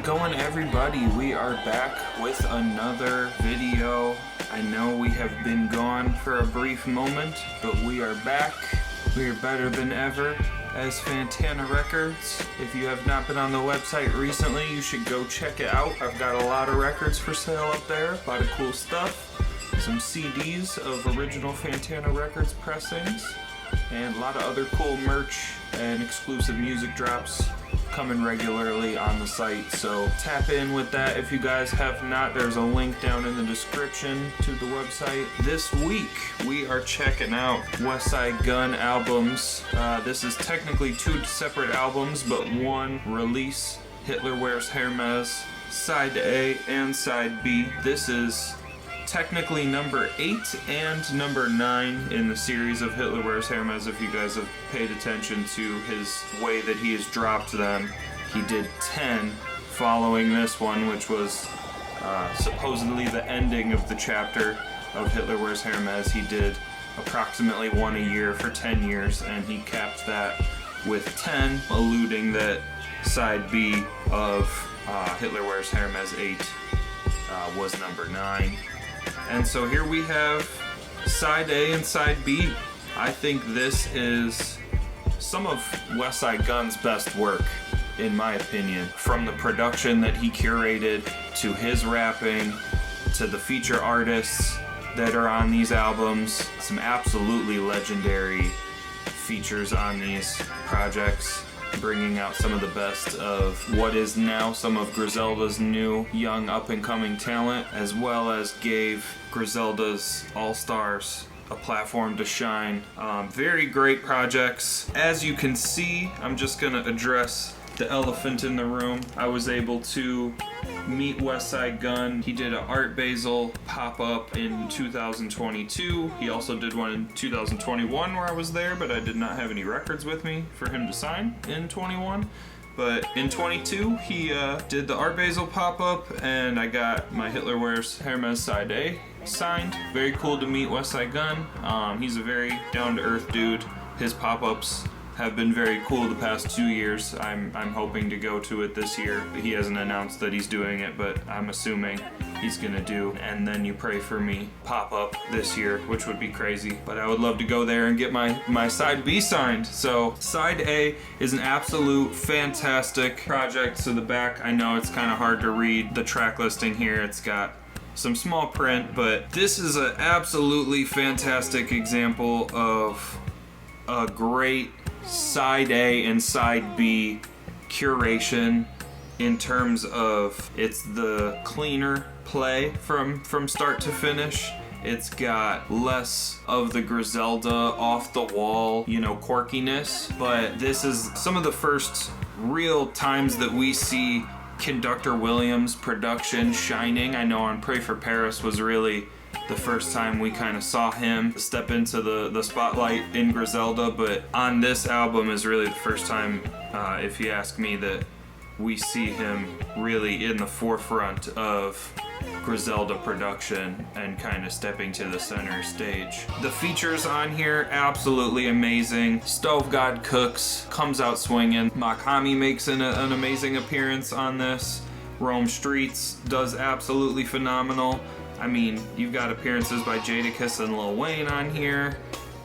it going, everybody? We are back with another video. I know we have been gone for a brief moment, but we are back. We are better than ever as Fantana Records. If you have not been on the website recently, you should go check it out. I've got a lot of records for sale up there, a lot of cool stuff. Some CDs of original Fantana Records pressings, and a lot of other cool merch and exclusive music drops coming regularly on the site. So tap in with that if you guys have not. There's a link down in the description to the website. This week we are checking out Westside Gunn albums. This is technically two separate albums, but one release. Hitler Wears Hermes, Side A and Side B. This is technically number 8 and number 9 in the series of Hitler Wears Hermes. If you guys have paid attention to his way that he has dropped them, he did 10 following this one, which was supposedly the ending of the chapter of Hitler Wears Hermes. He did approximately one a year for 10 years, and he capped that with 10, alluding that side B of Hitler Wears Hermes 8 was number 9. And so here we have side A and side B. I think this is some of Westside Gunn's best work, in my opinion. From the production that he curated, to his rapping, to the feature artists that are on these albums. Some absolutely legendary features on these projects, bringing out some of the best of what is now some of Griselda's new young up-and-coming talent, as well as gave Griselda's All-Stars a platform to shine. Very great projects. As you can see, I'm just gonna address the elephant in the room. I was able to meet Westside Gunn. He did an Art Basel pop-up in 2022. He also did one in 2021 where I was there, but I did not have any records with me for him to sign in 21. But in 22, he did the Art Basel pop-up, and I got my Hitler Wears Hermes Side A signed. Very cool to meet Westside Gunn. He's a very down-to-earth dude. His pop-ups have been very cool the past 2 years. I'm hoping to go to it this year. He hasn't announced that he's doing it, but I'm assuming he's gonna do And Then You Pray For Me pop-up this year, which would be crazy. But I would love to go there and get my side B signed. So side A is an absolute fantastic project. So the back, I know it's kind of hard to read the track listing here. It's got some small print, but this is an absolutely fantastic example of a great side A and side B curation, in terms of it's the cleaner play from start to finish. It's got less of the Griselda off the wall, quirkiness, but this is some of the first real times that we see Conductor Williams production shining. I know on Pray for Paris was really the first time we kind of saw him step into the spotlight in Griselda, but on this album is really the first time, if you ask me, that we see him really in the forefront of Griselda production and kind of stepping to the center stage. The features on here, absolutely amazing. Stove God Cooks comes out swinging. Makami makes an amazing appearance on this. Rome Streets does absolutely phenomenal. I mean, you've got appearances by Jadakiss and Lil Wayne on here.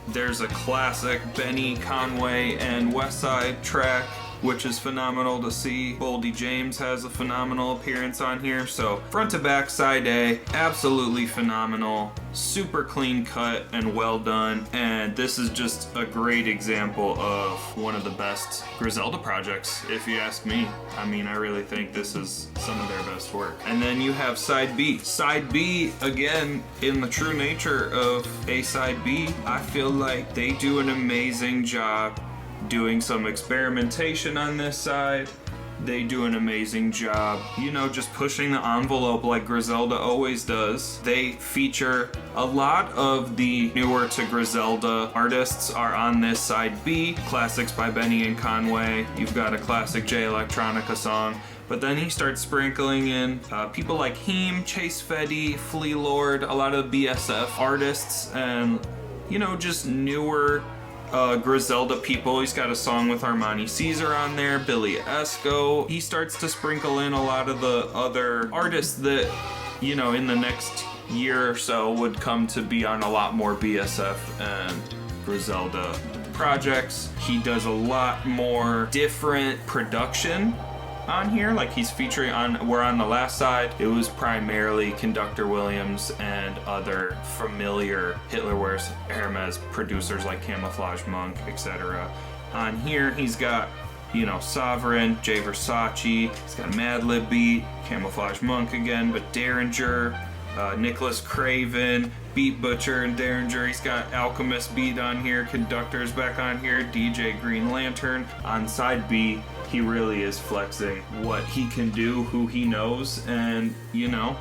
There's a classic Benny, Conway, and Westside track, which is phenomenal to see. Boldy James has a phenomenal appearance on here. So front to back, side A, absolutely phenomenal. Super clean cut and well done. And this is just a great example of one of the best Griselda projects, if you ask me. I mean, I really think this is some of their best work. And then you have side B. Side B, again, in the true nature of a side B, I feel like they do an amazing job doing some experimentation on this side. They do an amazing job, just pushing the envelope like Griselda always does. They feature a lot of the newer to Griselda artists are on this side B. Classics by Benny and Conway. You've got a classic J Electronica song. But then he starts sprinkling in people like Heem, Chase Fetty, Flea Lord, a lot of BSF artists, and just newer Griselda people. He's got a song with Armani Caesar on there, Billy Esco. He starts to sprinkle in a lot of the other artists that, you know, in the next year or so would come to be on a lot more BSF and Griselda projects. He does a lot more different production on here. Like he's featuring on, we're on the last side, it was primarily Conductor Williams and other familiar Hitler Wears Hermes producers like Camouflage Monk, etc. On here he's got, you know, Sovereign, Jay Versace, he's got Madlib Beat, Camouflage Monk again, but Derringer, Nicholas Craven, Beat Butcher and Derringer. He's got Alchemist Beat on here, Conductor's back on here, DJ Green Lantern. On side B, he really is flexing what he can do, who he knows, and, you know,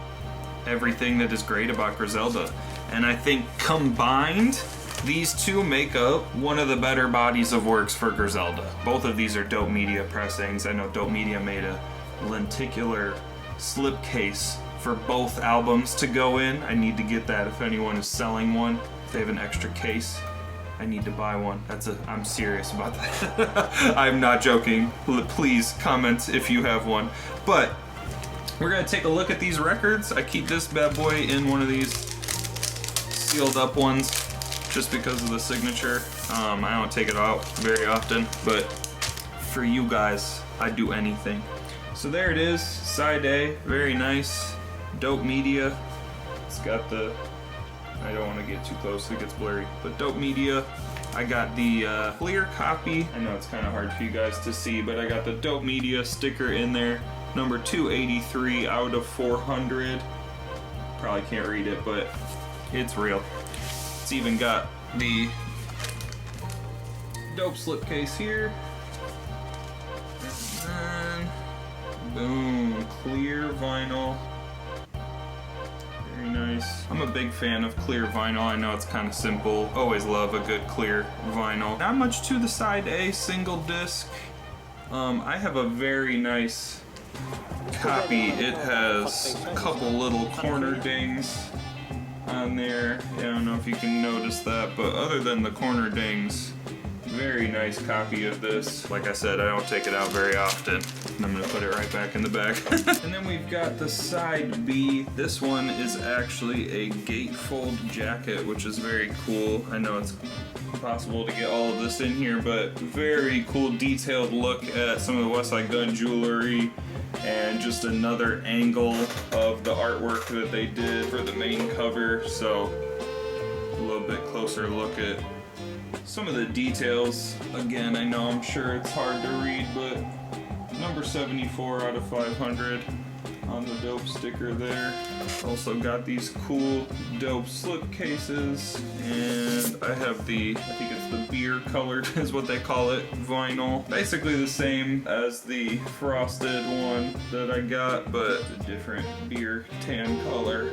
everything that is great about Griselda. And I think combined, these two make up one of the better bodies of works for Griselda. Both of these are Daupe Media pressings. I know Daupe Media made a lenticular slipcase for both albums to go in. I need to get that if anyone is selling one. If they have an extra case, I need to buy one. I'm serious about that. I'm not joking. Please comment if you have one. But we're gonna take a look at these records. I keep this bad boy in one of these sealed up ones just because of the signature. I don't take it out very often, but for you guys, I'd do anything. So there it is, side A, very nice. Daupe Media. It's got the, I don't want to get too close, it gets blurry, but Daupe Media. I got the clear copy. I know it's kind of hard for you guys to see, but I got the Daupe Media sticker in there. Number 283 out of 400. Probably can't read it, but it's real. It's even got the Daupe slipcase here. And then, boom, clear vinyl. Very nice. I'm a big fan of clear vinyl. I know it's kind of simple. Always love a good clear vinyl. Not much to the side A, single disc. I have a very nice copy. It has a couple little corner dings on there. I don't know if you can notice that, but other than the corner dings, very nice copy of this. Like I said, I don't take it out very often. And I'm gonna put it right back in the bag. And then we've got the side B. This one is actually a gatefold jacket, which is very cool. I know it's impossible to get all of this in here, but very cool detailed look at some of the Westside Gunn jewelry and just another angle of the artwork that they did for the main cover. So a little bit closer look at some of the details. Again, I know I'm sure it's hard to read, but number 74 out of 500 on the Daupe sticker there. Also got these cool Daupe slip cases, and I have the, I think it's the beer colored is what they call it, vinyl. Basically the same as the frosted one that I got, but a different beer tan color.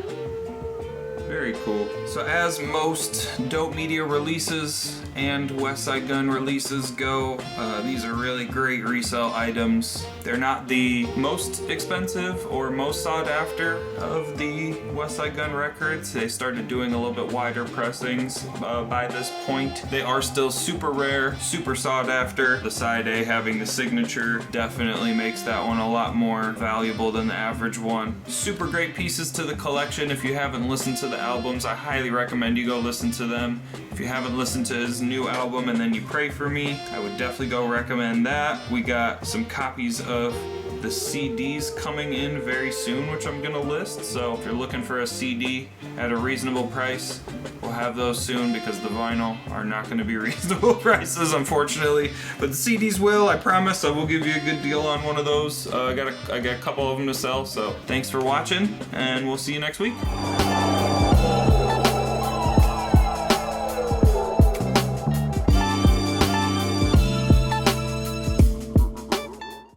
Very cool. So as most Daupe Media releases and Westside Gunn releases go, these are really great resale items. They're not the most expensive or most sought after of the Westside Gunn records. They started doing a little bit wider pressings by this point. They are still super rare, super sought after. The side A having the signature definitely makes that one a lot more valuable than the average one. Super great pieces to the collection. If you haven't listened to the albums, I highly recommend you go listen to them. If you haven't listened to his new album, And Then You Pray For Me, I would definitely go recommend that. We got some copies of the CDs coming in very soon, which I'm gonna list. So if you're looking for a CD at a reasonable price, we'll have those soon, because the vinyl are not gonna be reasonable prices, unfortunately. But the CDs will, I promise. I will give you a good deal on one of those. I got a couple of them to sell, so thanks for watching, and we'll see you next week.